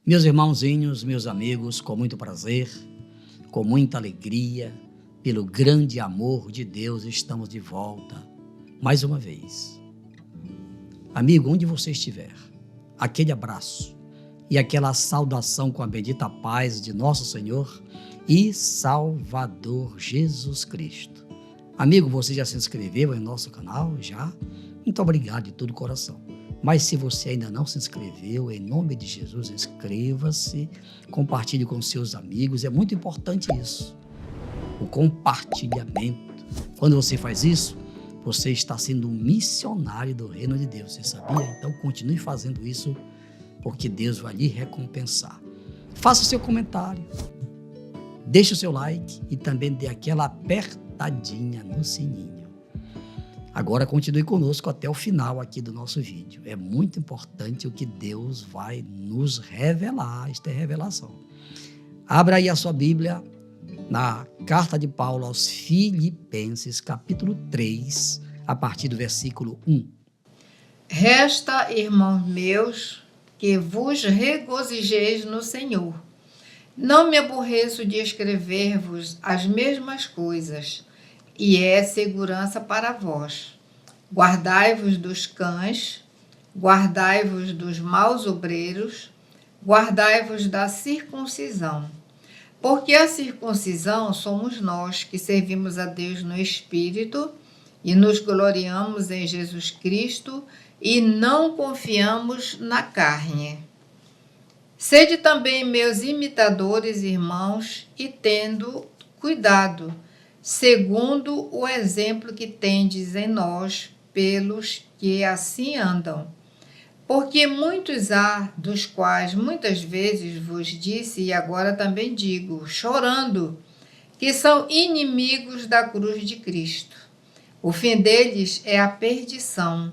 Meus irmãozinhos, meus amigos, com muito prazer, com muita alegria, pelo grande amor de Deus, estamos de volta, mais uma vez. Amigo, onde você estiver, aquele abraço e aquela saudação com a bendita paz de nosso Senhor e Salvador Jesus Cristo. Amigo, você já se inscreveu em nosso canal? Já? Muito obrigado de todo o coração. Mas se você ainda não se inscreveu, em nome de Jesus, inscreva-se, compartilhe com seus amigos, é muito importante isso, o compartilhamento. Quando você faz isso, você está sendo um missionário do reino de Deus, você sabia? Então continue fazendo isso, porque Deus vai lhe recompensar. Faça o seu comentário, deixe o seu like e também dê aquela apertadinha no sininho. Agora continue conosco até o final aqui do nosso vídeo. É muito importante o que Deus vai nos revelar, esta é revelação. Abra aí a sua Bíblia na carta de Paulo aos Filipenses, capítulo 3, a partir do versículo 1. Resta, irmãos meus, que vos regozijeis no Senhor. Não me aborreço de escrever-vos as mesmas coisas, e é segurança para vós. Guardai-vos dos cães, guardai-vos dos maus obreiros, guardai-vos da circuncisão. Porque a circuncisão somos nós que servimos a Deus no Espírito e nos gloriamos em Jesus Cristo e não confiamos na carne. Sede também meus imitadores, irmãos, e tendo cuidado, segundo o exemplo que tendes em nós, pelos que assim andam. Porque muitos há, dos quais muitas vezes vos disse, e agora também digo, chorando, que são inimigos da cruz de Cristo. O fim deles é a perdição.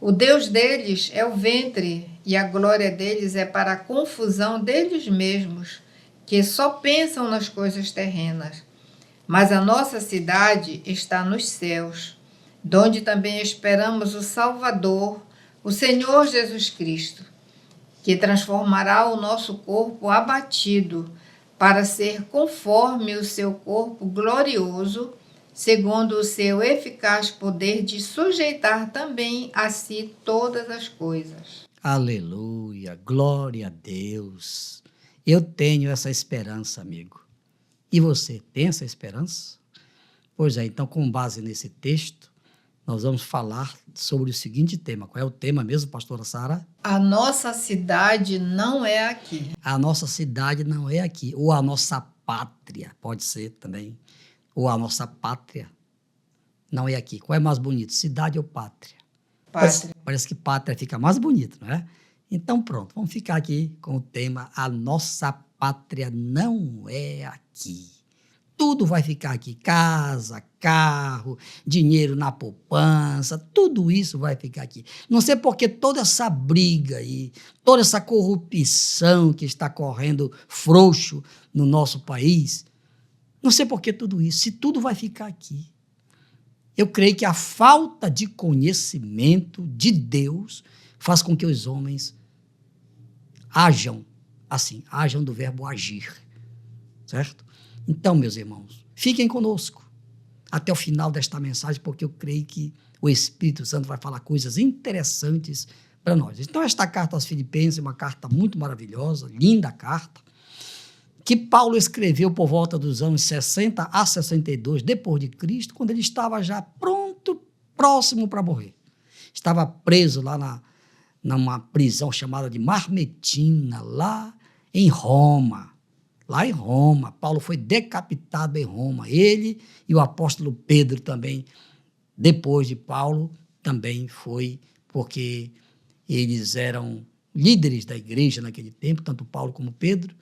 O Deus deles é o ventre, e a glória deles é para a confusão deles mesmos, que só pensam nas coisas terrenas. Mas a nossa cidade está nos céus, donde também esperamos o Salvador, o Senhor Jesus Cristo, que transformará o nosso corpo abatido para ser conforme o seu corpo glorioso, segundo o seu eficaz poder de sujeitar também a si todas as coisas. Aleluia, glória a Deus. Eu tenho essa esperança, amigo. E você tem essa esperança? Pois é, então com base nesse texto, nós vamos falar sobre o seguinte tema. Qual é o tema mesmo, pastora Sara? A nossa cidade não é aqui. A nossa cidade não é aqui. Ou a nossa pátria, pode ser também. Ou a nossa pátria não é aqui. Qual é mais bonito, cidade ou pátria? Pátria. Parece que pátria fica mais bonito, não é? Então pronto, vamos ficar aqui com o tema A nossa pátria não é aqui. Tudo vai ficar aqui, casa, carro, dinheiro na poupança, tudo isso vai ficar aqui. Não sei porque toda essa briga aí, toda essa corrupção que está correndo frouxo no nosso país, não sei porque tudo isso, se tudo vai ficar aqui. Eu creio que a falta de conhecimento de Deus faz com que os homens ajam assim, ajam do verbo agir, certo? Então, meus irmãos, fiquem conosco até o final desta mensagem, porque eu creio que o Espírito Santo vai falar coisas interessantes para nós. Então, esta carta aos Filipenses é uma carta muito maravilhosa, linda carta, que Paulo escreveu por volta dos anos 60 a 62 depois de Cristo, quando ele estava já pronto, próximo para morrer. Estava preso lá numa prisão chamada de Marmetina, lá em Roma. Lá em Roma, Paulo foi decapitado em Roma. Ele e o apóstolo Pedro também, depois de Paulo, também foi, porque eles eram líderes da igreja naquele tempo, tanto Paulo como Pedro,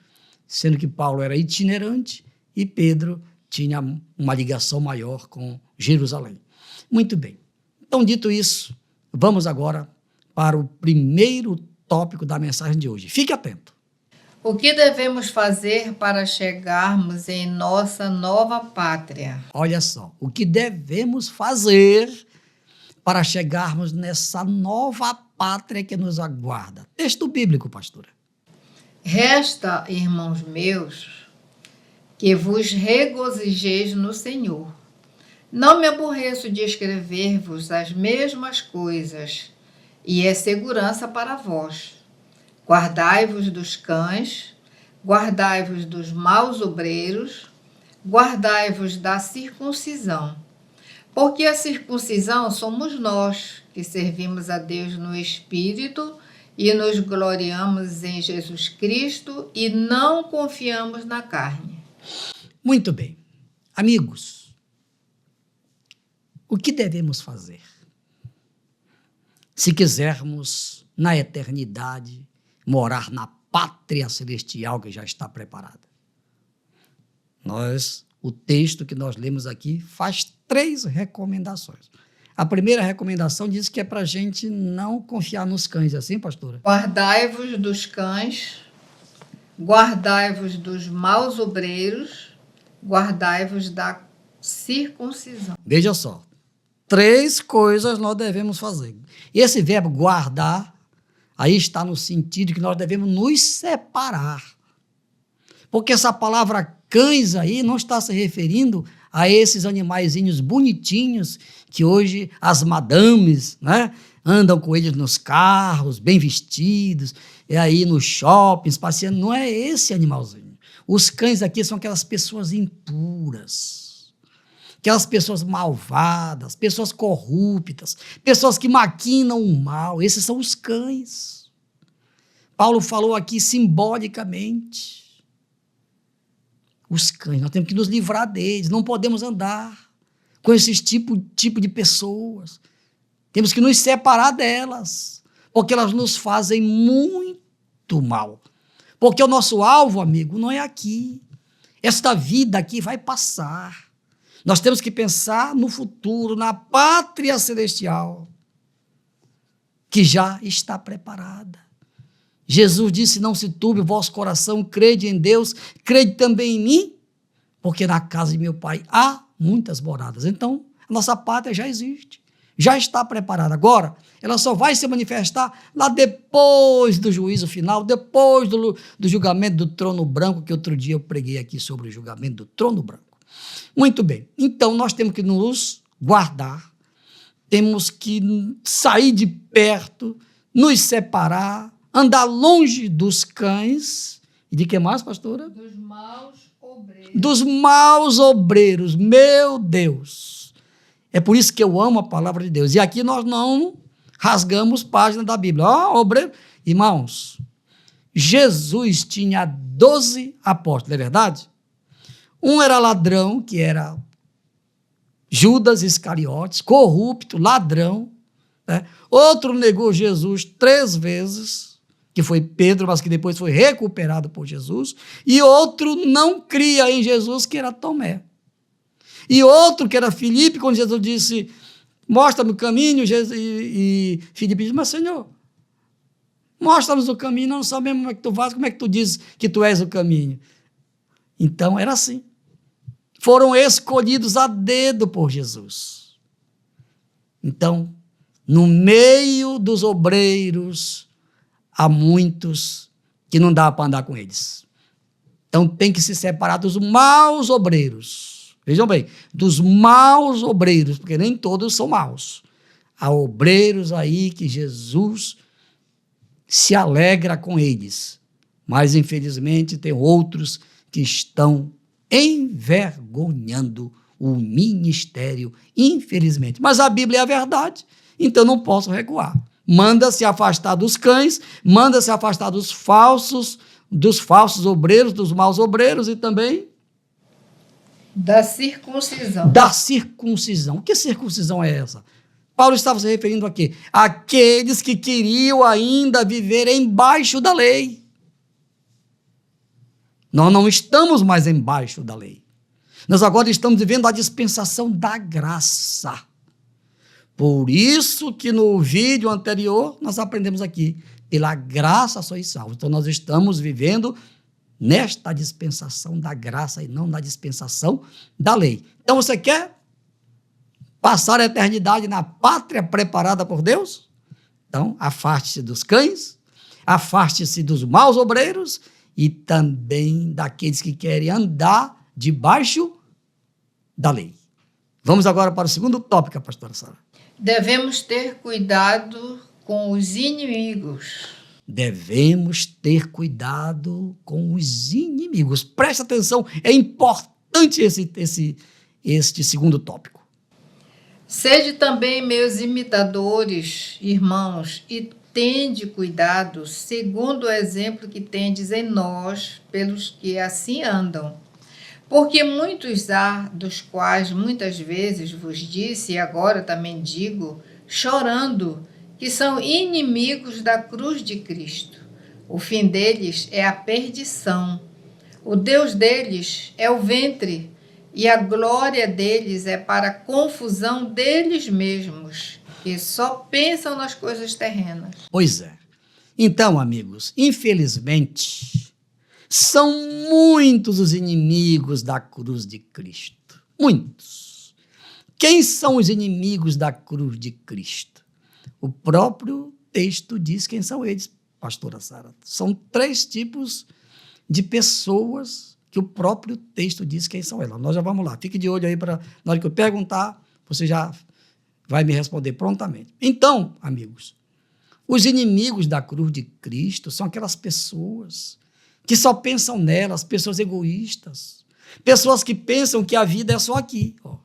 sendo que Paulo era itinerante e Pedro tinha uma ligação maior com Jerusalém. Muito bem. Então, dito isso, vamos agora para o primeiro tópico da mensagem de hoje. Fique atento. O que devemos fazer para chegarmos em nossa nova pátria? Olha só, o que devemos fazer para chegarmos nessa nova pátria que nos aguarda. Texto bíblico, pastora. Resta, irmãos meus, que vos regozijeis no Senhor. Não me aborreço de escrever-vos as mesmas coisas, e é segurança para vós. Guardai-vos dos cães, guardai-vos dos maus obreiros, guardai-vos da circuncisão. Porque a circuncisão somos nós, que servimos a Deus no Espírito e nos gloriamos em Jesus Cristo e não confiamos na carne. Muito bem. Amigos, o que devemos fazer? Se quisermos, na eternidade, morar na pátria celestial que já está preparada. O texto que nós lemos aqui faz 3 recomendações. A primeira recomendação diz que é para a gente não confiar nos cães, assim, pastora? Guardai-vos dos cães, guardai-vos dos maus obreiros, guardai-vos da circuncisão. Veja só, 3 coisas nós devemos fazer. E esse verbo guardar, aí está no sentido que nós devemos nos separar. Porque essa palavra cães aí não está se referindo a esses animaizinhos bonitinhos que hoje as madames, né, andam com eles nos carros, bem vestidos, e aí nos shoppings, passeando. Não é esse animalzinho. Os cães aqui são aquelas pessoas impuras, aquelas pessoas malvadas, pessoas corruptas, pessoas que maquinam o mal. Esses são os cães. Paulo falou aqui simbolicamente. Os cães, nós temos que nos livrar deles, não podemos andar com esse tipo de pessoas. Temos que nos separar delas, porque elas nos fazem muito mal. Porque o nosso alvo, amigo, não é aqui. Esta vida aqui vai passar. Nós temos que pensar no futuro, na pátria celestial, que já está preparada. Jesus disse, não se turbe o vosso coração, crede em Deus, crede também em mim, porque na casa de meu Pai há muitas moradas. Então, a nossa pátria já existe, já está preparada. Agora, ela só vai se manifestar lá depois do juízo final, depois do julgamento do trono branco, que outro dia eu preguei aqui sobre o julgamento do trono branco. Muito bem, então nós temos que nos guardar, temos que sair de perto, nos separar, andar longe dos cães. E de que mais, pastora? Dos maus obreiros. Dos maus obreiros, meu Deus. É por isso que eu amo a palavra de Deus. E aqui nós não rasgamos página da Bíblia. Obreiro. Irmãos, Jesus tinha 12 apóstolos, não é verdade? Um era ladrão, que era Judas Iscariotes, corrupto, ladrão. Né? Outro negou Jesus 3 vezes, que foi Pedro, mas que depois foi recuperado por Jesus, e outro não cria em Jesus, que era Tomé. E outro, que era Filipe, quando Jesus disse, mostra-me o caminho, e Filipe disse, mas Senhor, mostra-nos o caminho, não sabemos como é que tu vais, como é que tu dizes que tu és o caminho? Então, era assim. Foram escolhidos a dedo por Jesus. Então, no meio dos obreiros, há muitos que não dá para andar com eles. Então tem que se separar dos maus obreiros. Vejam bem, dos maus obreiros, porque nem todos são maus. Há obreiros aí que Jesus se alegra com eles, mas infelizmente tem outros que estão envergonhando o ministério, infelizmente. Mas a Bíblia é a verdade, então não posso recuar. Manda-se afastar dos cães, manda-se afastar dos falsos obreiros, dos maus obreiros e também da circuncisão. Da circuncisão. Que circuncisão é essa? Paulo estava se referindo a quê? Aqueles que queriam ainda viver embaixo da lei. Nós não estamos mais embaixo da lei. Nós agora estamos vivendo a dispensação da graça. Por isso que no vídeo anterior nós aprendemos aqui, pela graça sois salvos. Então nós estamos vivendo nesta dispensação da graça e não na dispensação da lei. Então você quer passar a eternidade na pátria preparada por Deus? Então afaste-se dos cães, afaste-se dos maus obreiros e também daqueles que querem andar debaixo da lei. Vamos agora para o segundo tópico, pastora Sara. Devemos ter cuidado com os inimigos. Devemos ter cuidado com os inimigos. Presta atenção, é importante este segundo tópico. Sede também meus imitadores, irmãos, e tende cuidado, segundo o exemplo que tendes em nós, pelos que assim andam. Porque muitos há, dos quais muitas vezes vos disse, e agora também digo, chorando, que são inimigos da cruz de Cristo. O fim deles é a perdição. O Deus deles é o ventre, e a glória deles é para a confusão deles mesmos, que só pensam nas coisas terrenas. Pois é. Então, amigos, infelizmente, são muitos os inimigos da cruz de Cristo. Muitos. Quem são os inimigos da cruz de Cristo? O próprio texto diz quem são eles, pastora Sara. São 3 tipos de pessoas que o próprio texto diz quem são elas. Nós já vamos lá. Fique de olho aí para na hora que eu perguntar, você já vai me responder prontamente. Então, amigos, os inimigos da cruz de Cristo são aquelas pessoas que só pensam nelas, pessoas egoístas, pessoas que pensam que a vida é só aqui, ó,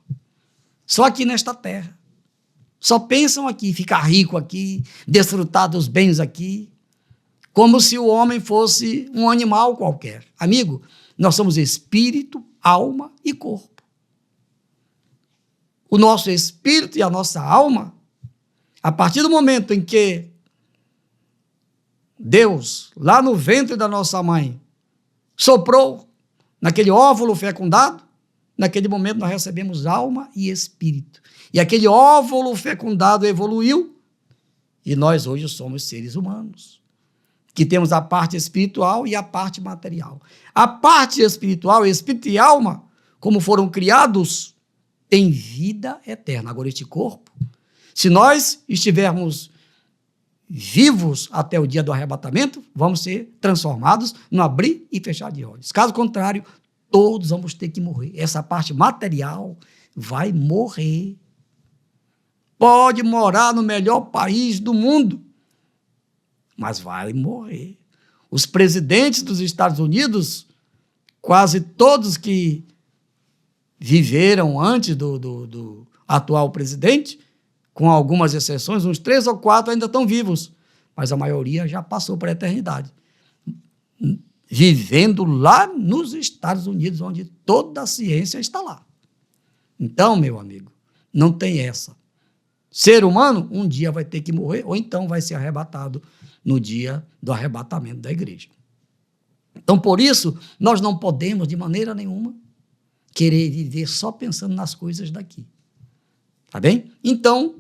só aqui nesta terra. Só pensam aqui, ficar rico aqui, desfrutar dos bens aqui, como se o homem fosse um animal qualquer. Amigo, nós somos espírito, alma e corpo. O nosso espírito e a nossa alma, a partir do momento em que Deus, lá no ventre da nossa mãe, soprou naquele óvulo fecundado, naquele momento nós recebemos alma e espírito. E aquele óvulo fecundado evoluiu e nós hoje somos seres humanos, que temos a parte espiritual e a parte material. A parte espiritual, espírito e alma, como foram criados, tem vida eterna. Agora, este corpo, se nós estivermos vivos até o dia do arrebatamento, vamos ser transformados no abrir e fechar de olhos. Caso contrário, todos vamos ter que morrer. Essa parte material vai morrer. Pode morar no melhor país do mundo, mas vai morrer. Os presidentes dos Estados Unidos, quase todos que viveram antes do atual presidente, com algumas exceções, uns 3 ou 4 ainda estão vivos, mas a maioria já passou para a eternidade, vivendo lá nos Estados Unidos, onde toda a ciência está lá. Então, meu amigo, não tem essa. Ser humano, um dia vai ter que morrer, ou então vai ser arrebatado no dia do arrebatamento da igreja. Então, por isso, nós não podemos, de maneira nenhuma, querer viver só pensando nas coisas daqui. Tá bem? Então,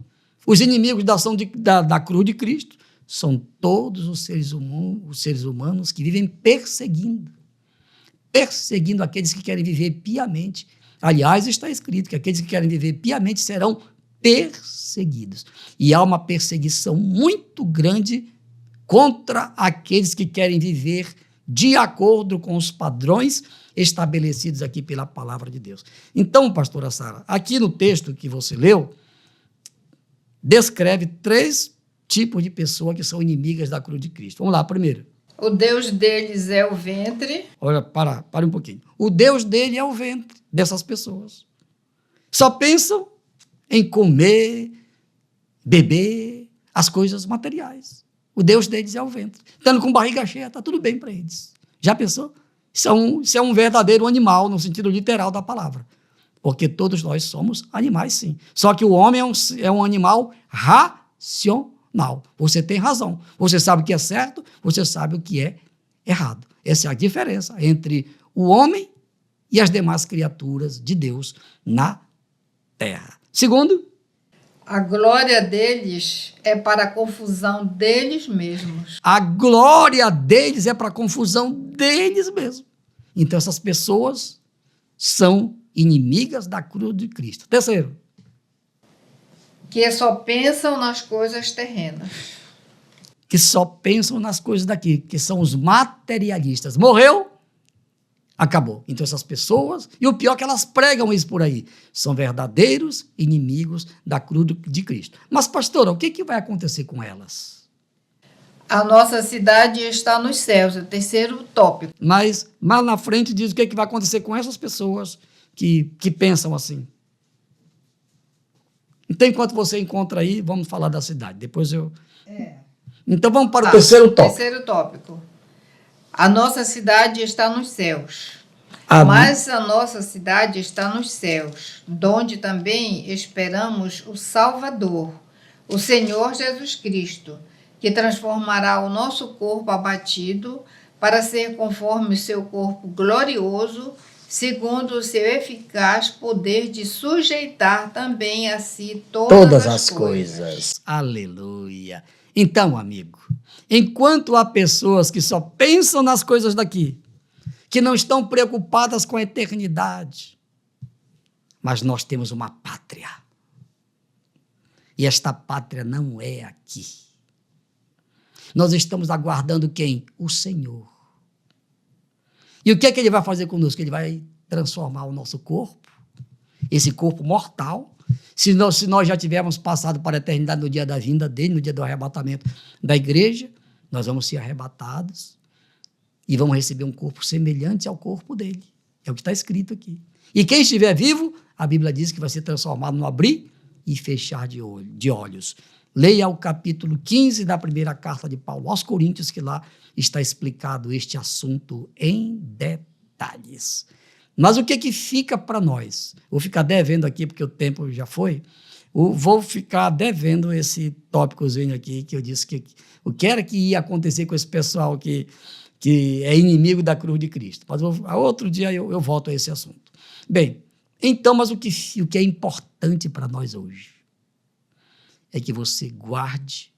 os inimigos da ação da cruz de Cristo são todos os seres humanos que vivem perseguindo aqueles que querem viver piamente. Aliás, está escrito que aqueles que querem viver piamente serão perseguidos. E há uma perseguição muito grande contra aqueles que querem viver de acordo com os padrões estabelecidos aqui pela palavra de Deus. Então, pastora Sara, aqui no texto que você leu, descreve 3 tipos de pessoas que são inimigas da cruz de Cristo. Vamos lá, primeiro. O Deus deles é o ventre. Olha, para um pouquinho. O Deus dele é o ventre dessas pessoas. Só pensam em comer, beber, as coisas materiais. O Deus deles é o ventre. Estando com barriga cheia, está tudo bem para eles. Já pensou? Isso é um verdadeiro animal, no sentido literal da palavra. Porque todos nós somos animais, sim. Só que o homem é um animal racional. Você tem razão. Você sabe o que é certo, você sabe o que é errado. Essa é a diferença entre o homem e as demais criaturas de Deus na terra. Segundo, a glória deles é para a confusão deles mesmos. A glória deles é para a confusão deles mesmos. Então, essas pessoas são inimigas da cruz de Cristo. Terceiro, que só pensam nas coisas terrenas. que só pensam nas coisas daqui, que são os materialistas. Morreu, acabou. Então essas pessoas, e o pior é que elas pregam isso por aí, são verdadeiros inimigos da cruz de Cristo. Mas, pastora, o que vai acontecer com elas? A nossa cidade está nos céus, é o terceiro tópico. Mas na frente diz o que vai acontecer com essas pessoas que pensam assim. Então, enquanto você encontra aí, vamos falar da cidade. Depois eu... Então, vamos para o terceiro tópico. Terceiro tópico. A nossa cidade está nos céus. Amém. Mas a nossa cidade está nos céus, donde também esperamos o Salvador, o Senhor Jesus Cristo, que transformará o nosso corpo abatido para ser conforme o seu corpo glorioso, segundo o seu eficaz poder de sujeitar também a si todas as coisas. Aleluia. Então, amigo, enquanto há pessoas que só pensam nas coisas daqui, que não estão preocupadas com a eternidade, mas nós temos uma pátria. E esta pátria não é aqui. Nós estamos aguardando quem? O Senhor. E o que é que ele vai fazer conosco? Ele vai transformar o nosso corpo, esse corpo mortal. Se nós já tivermos passado para a eternidade no dia da vinda dele, no dia do arrebatamento da igreja, nós vamos ser arrebatados e vamos receber um corpo semelhante ao corpo dele. É o que está escrito aqui. E quem estiver vivo, a Bíblia diz que vai ser transformado no abrir e fechar de olhos. Leia o capítulo 15 da primeira carta de Paulo aos Coríntios, que lá está explicado este assunto em detalhes. Mas o que fica para nós? Vou ficar devendo aqui, porque o tempo já foi. Vou ficar devendo esse tópicozinho aqui, que eu disse que o que era que ia acontecer com esse pessoal que é inimigo da cruz de Cristo. Mas outro dia eu volto a esse assunto. Bem, então, mas o que é importante para nós hoje é que você guarde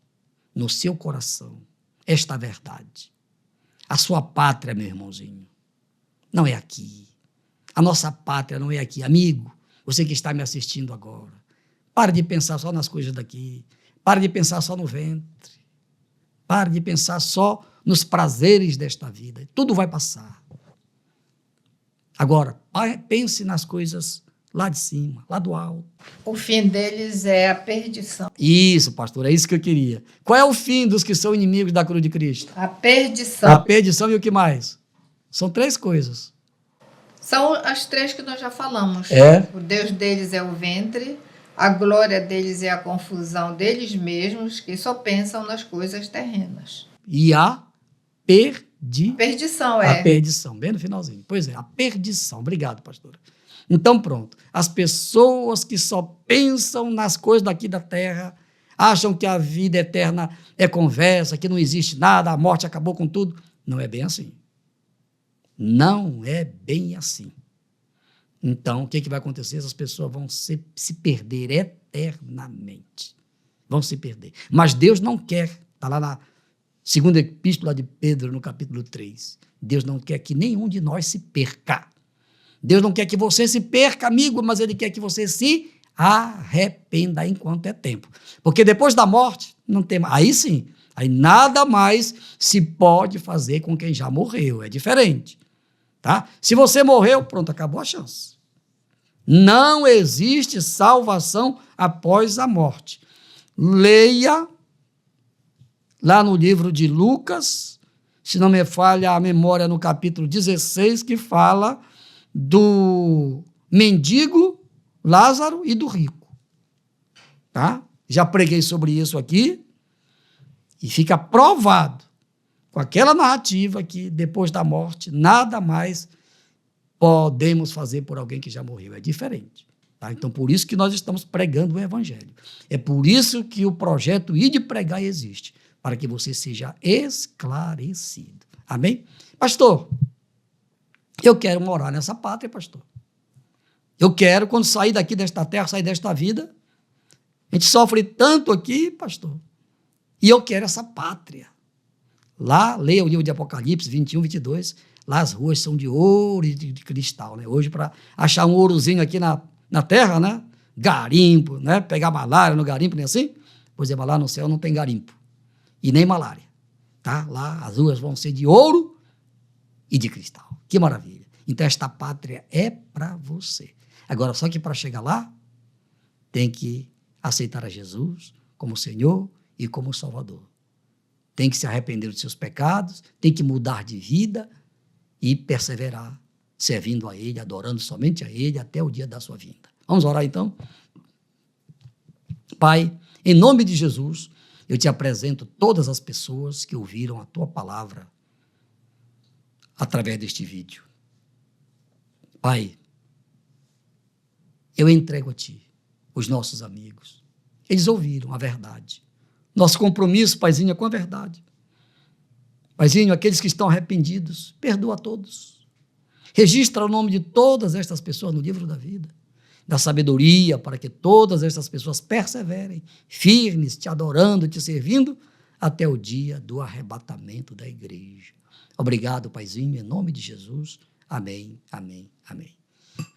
no seu coração esta verdade. A sua pátria, meu irmãozinho, não é aqui. A nossa pátria não é aqui. Amigo, você que está me assistindo agora, pare de pensar só nas coisas daqui. Pare de pensar só no ventre. Pare de pensar só nos prazeres desta vida. Tudo vai passar. Agora, pense nas coisas lá de cima, lá do alto. O fim deles é a perdição. Isso, pastor, é isso que eu queria. Qual é o fim dos que são inimigos da cruz de Cristo? A perdição. A perdição e o que mais? São 3 coisas. São as 3 que nós já falamos. O Deus deles é o ventre, a glória deles é a confusão deles mesmos, que só pensam nas coisas terrenas. E a perdição. A perdição, bem no finalzinho. Pois é, a perdição. Obrigado, pastora. Então, pronto. As pessoas que só pensam nas coisas daqui da terra, acham que a vida eterna é conversa, que não existe nada, a morte acabou com tudo. Não é bem assim. Não é bem assim. Então, o que vai acontecer? Essas pessoas vão se perder eternamente. Vão se perder. Mas Deus não quer, está lá na segunda epístola de Pedro, no capítulo 3. Deus não quer que nenhum de nós se perca. Deus não quer que você se perca, amigo, mas Ele quer que você se arrependa enquanto é tempo. Porque depois da morte, não tem mais. Aí sim, aí nada mais se pode fazer com quem já morreu. É diferente. Tá? Se você morreu, pronto, acabou a chance. Não existe salvação após a morte. Leia lá no livro de Lucas, se não me falha a memória, no capítulo 16, que fala do mendigo Lázaro e do rico. Tá? Já preguei sobre isso aqui e fica provado com aquela narrativa que depois da morte nada mais podemos fazer por alguém que já morreu. É diferente. Tá? Então, por isso que nós estamos pregando o Evangelho. É por isso que o projeto Ide Pregar existe, para que você seja esclarecido. Amém? Pastor, eu quero morar nessa pátria, pastor. Eu quero, quando sair daqui desta terra, sair desta vida, a gente sofre tanto aqui, pastor, e eu quero essa pátria. Lá, leia o livro de Apocalipse 21, 22, lá as ruas são de ouro e de cristal, né? Hoje, para achar um ourozinho aqui na terra, né? Garimpo, né? Pegar malária no garimpo, nem assim? Pois é, mas lá no céu não tem garimpo. E nem malária. tá? Lá as ruas vão ser de ouro e de cristal. Que maravilha. Então esta pátria é para você. Agora, só que para chegar lá, tem que aceitar a Jesus como Senhor e como Salvador. Tem que se arrepender dos seus pecados, tem que mudar de vida e perseverar, servindo a Ele, adorando somente a Ele até o dia da sua vinda. Vamos orar então? Pai, em nome de Jesus, eu te apresento todas as pessoas que ouviram a tua palavra através deste vídeo. Pai, eu entrego a ti os nossos amigos. Eles ouviram a verdade. Nosso compromisso, Paizinho, é com a verdade. Paizinho, aqueles que estão arrependidos, perdoa a todos. Registra o nome de todas estas pessoas no livro da vida. Dá sabedoria para que todas estas pessoas perseverem, firmes, te adorando, te servindo, até o dia do arrebatamento da igreja. Obrigado, Paizinho, em nome de Jesus. Amém, amém, amém.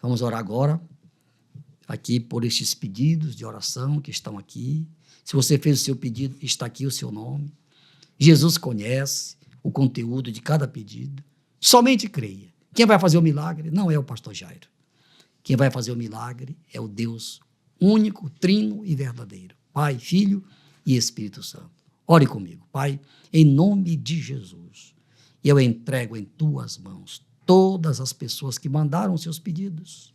Vamos orar agora, aqui por estes pedidos de oração que estão aqui. Se você fez o seu pedido, está aqui o seu nome. Jesus conhece o conteúdo de cada pedido. Somente creia. Quem vai fazer o milagre não é o pastor Jairo. Quem vai fazer o milagre é o Deus único, trino e verdadeiro. Pai, Filho e Espírito Santo. Ore comigo, Pai, em nome de Jesus. Eu entrego em tuas mãos todas as pessoas que mandaram seus pedidos.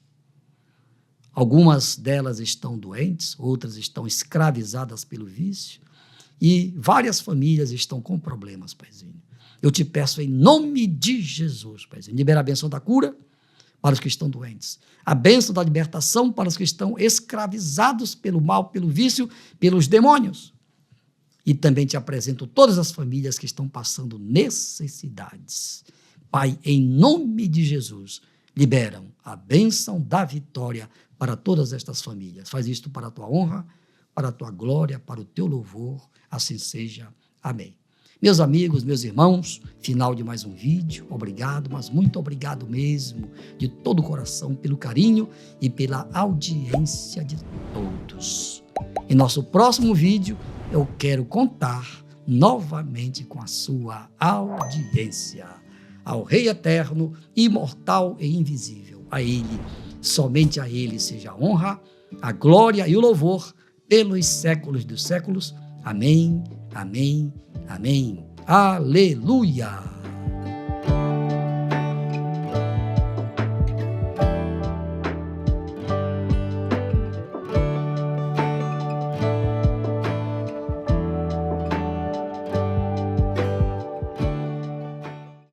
Algumas delas estão doentes, outras estão escravizadas pelo vício e várias famílias estão com problemas, Paizinho. Eu te peço em nome de Jesus, Paizinho, libera a bênção da cura para os que estão doentes, a bênção da libertação para os que estão escravizados pelo mal, pelo vício, pelos demônios. E também te apresento todas as famílias que estão passando necessidades. Pai, em nome de Jesus, liberam a bênção da vitória para todas estas famílias. Faz isto para a tua honra, para a tua glória, para o teu louvor. Assim seja. Amém. Meus amigos, meus irmãos, final de mais um vídeo. Obrigado, mas muito obrigado mesmo, de todo o coração, pelo carinho e pela audiência de todos. Em nosso próximo vídeo, eu quero contar novamente com a sua audiência. Ao Rei eterno, imortal e invisível, a Ele, somente a Ele seja a honra, a glória e o louvor pelos séculos dos séculos. Amém, amém, amém. Aleluia!